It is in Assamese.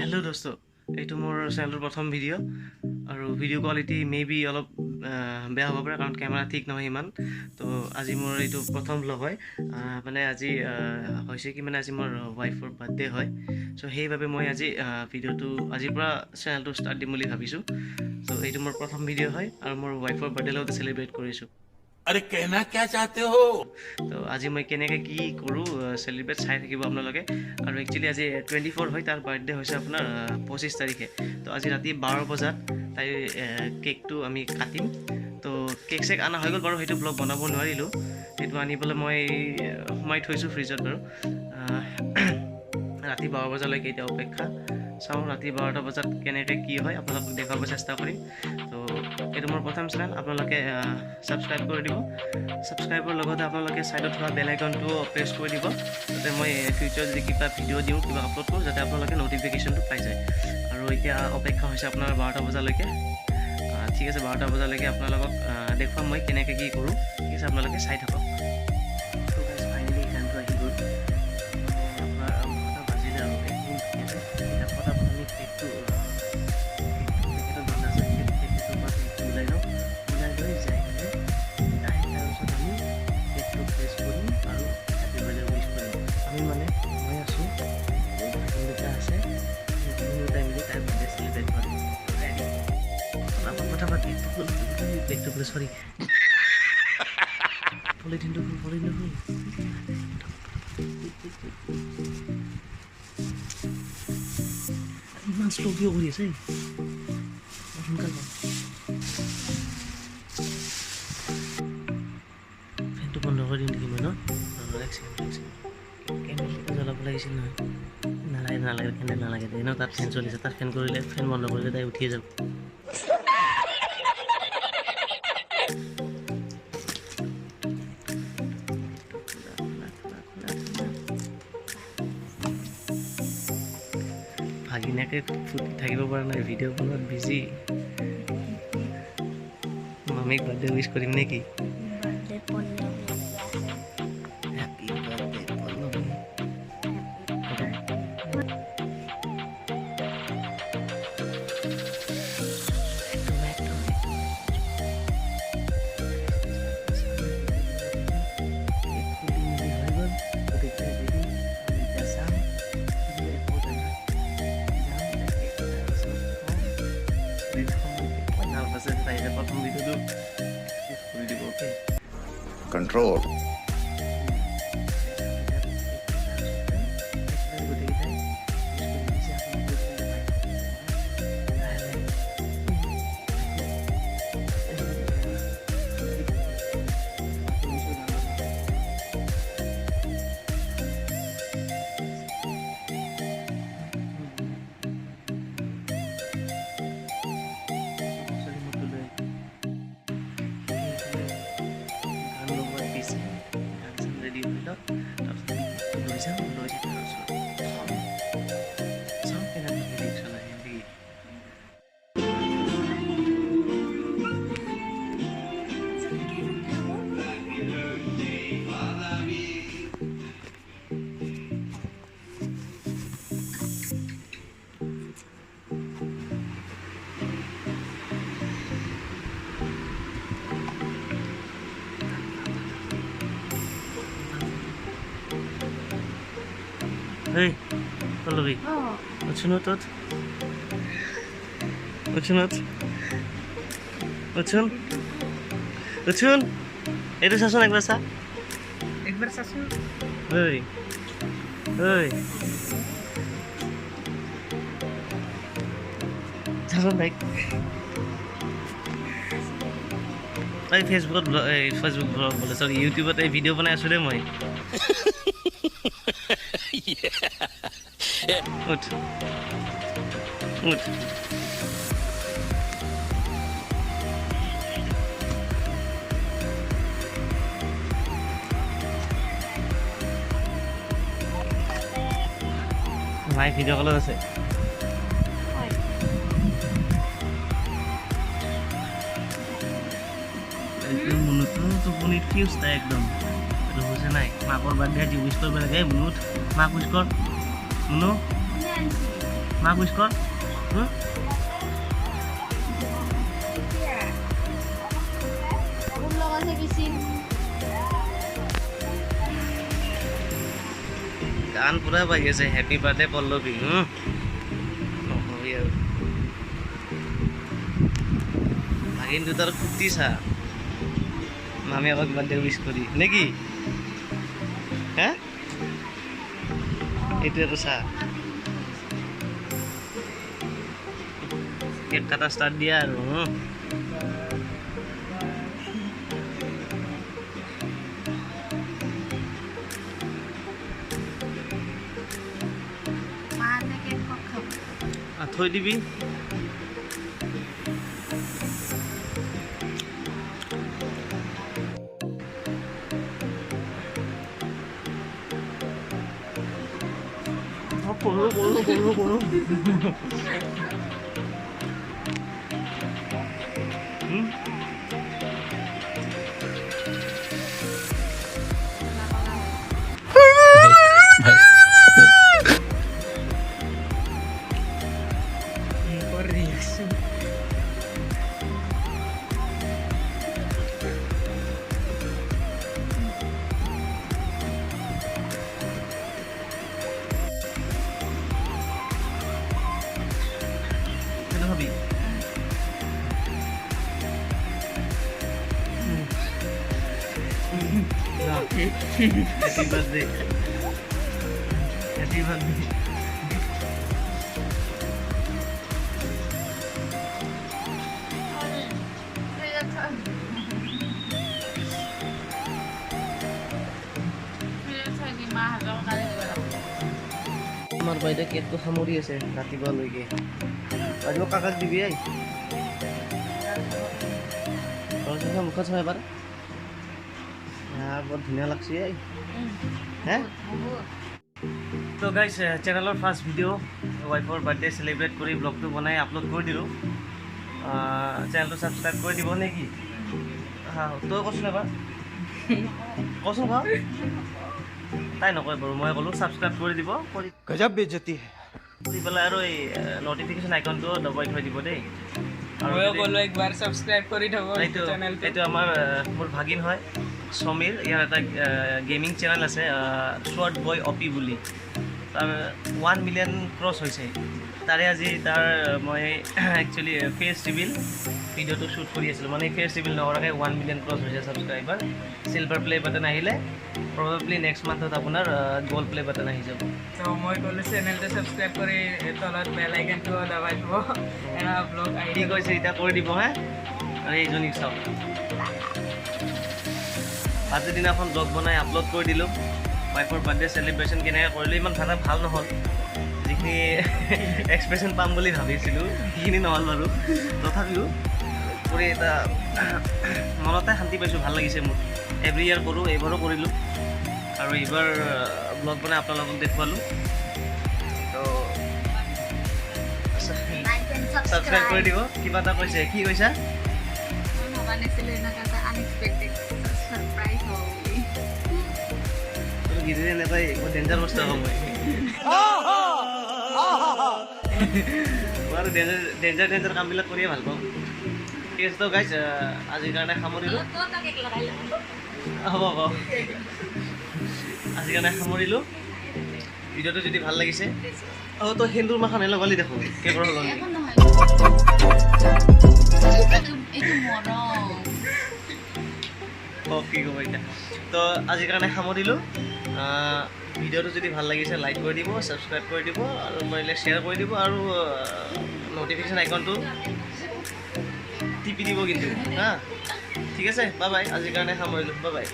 हेलो दोस्तों এইটো মোৰ চেনেলৰ প্ৰথম ভিডিঅ' আৰু ভিডিঅ' কোৱালিটি মেবি অলপ বেয়া হ'ব পাৰে কাৰণ কেমেৰা ঠিক নহয় ইমান তো আজি মোৰ এইটো প্ৰথম ভ্লগ হয় মানে আজি হৈছে কি মানে আজি মোৰ ৱাইফৰ বাৰ্থডে হয় চ' সেইবাবে মই আজি ভিডিঅ'টো আজিৰ পৰা চেনেলটো ষ্টাৰ্ট দিম বুলি ভাবিছোঁ চ' এইটো মোৰ প্ৰথম ভিডিঅ' হয় আৰু মোৰ ৱাইফৰ বাৰ্থডে লগতে চেলিব্ৰেট কৰিছোঁ अरे कहना क्या चाहते हो তো আজি মই কেনেকৈ কি কৰোঁ চেলিব্ৰেট চাই থাকিব আপোনালোকে আৰু একচুৱেলি আজি 24 হয় তাৰ বাৰ্থডে হৈছে আপোনাৰ 25 তাৰিখে তো আজি ৰাতি 12 বজাত তাই কেকটো আমি কাটিম তো কেক চেক অনা হৈ গ'ল বাৰু সেইটো ব্লগ বনাব নোৱাৰিলোঁ সেইটো আনিবলৈ মই সোমাই থৈছোঁ ফ্ৰিজত বাৰু ৰাতি 12 বজালৈকে এতিয়া অপেক্ষা চাওঁ ৰাতি 12টা বজাত কেনেকৈ কি হয় আপোনালোকক দেখুৱাব চেষ্টা কৰিম তো এইটো মোৰ প্ৰথম চেনেল আপোনালোকে ছাবস্ক্ৰাইব কৰি দিব ছাবস্ক্ৰাইবৰ লগতে আপোনালোকে ছাইডত থকা বেল আইকনটো প্ৰেছ কৰি দিব যাতে মই ফিউচাৰত যদি কিবা ভিডিঅ' দিওঁ কিবা আপলোড কৰোঁ যাতে আপোনালোকে ন'টিফিকেশ্যনটো পাই যায় আৰু এতিয়া অপেক্ষা হৈছে আপোনাৰ 12টা বজালৈকে ঠিক আছে 12টা বজালৈকে আপোনালোকক দেখুৱাম মই কেনেকৈ কি কৰোঁ ঠিক আছে আপোনালোকে চাই থাকক ফাইনেলি গানটো আহি গ'ল আপোনাৰ বাজিলে আৰু একদম এতিয়া ফটাফট আমি কেকটো ওলাই লওঁ ওলাই লৈ যাই কিনে তাৰপিছত আমি কেকটো প্ৰেছ কৰিম আৰু হেপী বাৰ্থডে উইচ কৰিম আমি মানে মই আছোঁ দুটা আছে দুটাই মিলি তাৰ বাৰ্থডে চেলিব্ৰেট কৰিম ফটাফট কেকটো প্ৰেছ কৰি পলিথিনটো ইমান শ্ল' কিয় কৰি আছে সোনকালে ফেনটো বন্ধ কৰি দিম নেকি মই কেণ্ডেলকেইটা জ্বলাব লাগিছিল নহয় নালাগে কেণ্ডেল নালাগে এনেও তাত ফেন চলিছে তাত ফেন কৰিলে ফেন বন্ধ কৰিলে তাই উঠিয়ে যাব ভাগিনীয়াকে ফুটি থাকিব পৰা নাই ভিডিঅ' বনোৱাত বিজি মামীক বাৰ্থডে উইচ কৰিম নেকি happy birthday Pallavi control Hey, Pallvi. What's your note? What's your note? What's your? What's your? Itu sasun ekbar sa? একবার শাশুড় Hey, hey. Sasun baik. Ay Facebook vlog bola sorry YouTube at video banai asu de moi. Uঠ ভাই ভিডিঅ' কলত আছে টোপনিত ফিউজ তাই একদম এইটো হৈছে নাই মাকৰ বাৰ্থডে আজি উইচ কৰিব লাগে মুনুত মাক উইচ কৰ মুনু মা উইশ কৰ গান পুৰা বাজি আছে হেপী বাৰ্থডে পল্লৱী নহবি আৰু ভাগিন দুটাৰ ফূৰ্তি চা মামী আমাক বাৰ্থডে উইচ কৰি নেকি হে এইটোৱেতো চা কেক কাটা ষ্টাৰ্ট দিয়া আৰু থৈ দিবি কৰোঁ ভাবি Happy birthday. Happy birthday. আমাৰ বাইৰে কেক তো সামৰি আছে ৰাতিপুৱা লৈকে আজি কাকাক দিবি আই মুখত চাই এবাৰ বৰ ধুনীয়া লাগছে আই হে তো গাইজ চেনেলৰ ফাৰ্ষ্ট ভিডিঅ' ৱাইফৰ বাৰ্থডে চেলিব্ৰেট কৰি ব্লগটো বনাই আপলোড কৰি দিলোঁ চেনেলটো ছাবস্ক্ৰাইব কৰি দিব নেকি তই কচোন এবাৰ কচোন বাৰু তাই নকয় বাৰু মই ক'লোঁ ছাবস্ক্ৰাইব কৰি দিব কৰি गजब बेइज्जती है কৰি পেলাই আৰু এই নটিফিকেশ্যন আইকনটো দবাই থৈ দিব দেই আৰু একবাৰ সাবস্ক্ৰাইব কৰি থব এইটো আমাৰ মোৰ ভাগিন হয় সমীৰ ইয়াৰ এটা গেমিং চেনেল আছে শ্বৰ্ট বয় অপি বুলি তাৰ 1 মিলিয়ন ক্ৰছ হৈছে তাৰে আজি তাৰ মই একচুৱেলি ফেচ ৰিভিল ভিডিঅ'টো শ্বুট কৰি আছিলোঁ মানে ফেচ ৰিভিল নকৰাকৈ 1 মিলিয়ন ক্ৰছ হৈছে ছাবস্ক্ৰাইবাৰ চিলভাৰ প্লে বাটন আহিলে প্ৰবেবলি নেক্সট মান্থত আপোনাৰ গ'ল্ড প্লে বাটন আহি যাব তো মই ক'লোঁ চেনেলটো ছাবস্ক্ৰাইব কৰি তলত বেল আইকনটো দবাই দিব এটা ব্লগ কি কৈছে এতিয়া কৰি দিব হা আৰু এইজনীক চাওক আজিৰ দিনাখন ব্লগ বনাই আপলোড কৰি দিলোঁ ৱাইফৰ বাৰ্থডে চেলিব্ৰেশ্যন কেনেকৈ কৰিলোঁ ইমান ভাল নহ'ল যিখিনি এক্সপ্ৰেশ্যন পাম বুলি ভাবিছিলোঁ সেইখিনি নহ'ল বাৰু তথাপিও কৰি এটা মনতে শান্তি পাইছোঁ ভাল লাগিছে মোৰ এভৰি ইয়াৰ কৰোঁ এইবাৰো কৰিলোঁ আৰু এইবাৰ ব্লগ বনাই আপোনালোকক দেখুৱালোঁ তো ছাবস্ক্ৰাইব কৰি দিব কিবা এটা কৈছে কি কৈছা গীতে এনেকৈ ডেঞ্জাৰ বস্তু হ'ব মই আৰু ডেঞ্জাৰ কামবিলাক কৰিয়ে ভাল পাওঁ ঠিক আছে তো গাইজ আজিৰ কাৰণে সামৰিলোঁ হ'ব আজিৰ কাৰণে সামৰিলোঁ ভিডিঅ'টো যদি ভাল লাগিছে অঁ তই সেন্দুৰ মাখন লগালি দেখোঁ কেকৰ সলনি কি ক'ব এতিয়া তো আজিৰ কাৰণে সামৰিলোঁ ভিডিঅ'টো যদি ভাল লাগিছে লাইক কৰি দিব ছাবস্ক্ৰাইব কৰি দিব আৰু পাৰিলে শ্বেয়াৰ কৰি দিব আৰু নটিফিকেশ্যন আইকনটো টিপি দিব কিন্তু হা ঠিক আছে বাই বাই আজিৰ কাৰণে সামৰিলোঁ বাই বাই